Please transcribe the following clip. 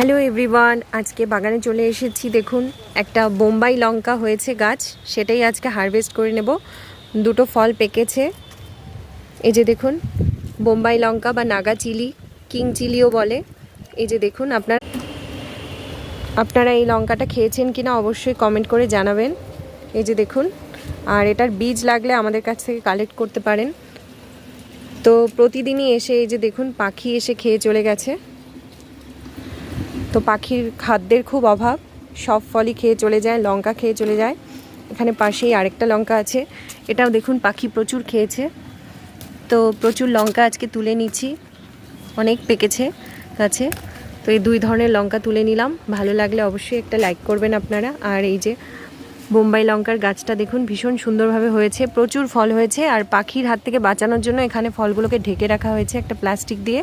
Hello everyone, আজকে বাগানে চলে এসেছি। দেখুন, একটা বোম্বাই লঙ্কা হয়েছে গাছ, সেটাই আজকে হারভেস্ট করে নেব। দুটো ফল পেকেছে, এই যে দেখুন, বোম্বাই লঙ্কা বা নাগা চিলি, কিং চিলিও বলে। এই যে দেখুন, আপনারা এই লঙ্কাটা খেয়েছেন কিনা অবশ্যই কমেন্ট করে জানাবেন। এই যে দেখুন, আর এটার বীজ লাগলে আমাদের কাছ থেকে কালেক্ট করতে পারেন। তো প্রতিদিনই এসে এই যে দেখুন, পাখি এসে খেয়ে চলে গেছে। তো পাখির খাদ্যের খুব অভাব, সব ফলই খেয়ে চলে যায়, লঙ্কা খেয়ে চলে যায়। এখানে পাশেই আরেকটা লঙ্কা আছে, এটাও দেখুন পাখি প্রচুর খেয়েছে। তো প্রচুর লঙ্কা আজকে তুলে নিচ্ছি, অনেক পেকেছে গাছে। তো এই দুই ধরনের লঙ্কা তুলে নিলাম। ভালো লাগলে অবশ্যই একটা লাইক করবেন আপনারা। আর এই যে বোম্বাই লঙ্কার গাছটা দেখুন, ভীষণ সুন্দরভাবে হয়েছে, প্রচুর ফল হয়েছে। আর পাখির হাত থেকে বাঁচানোর জন্য এখানে ফলগুলোকে ঢেকে রাখা হয়েছে একটা প্লাস্টিক দিয়ে।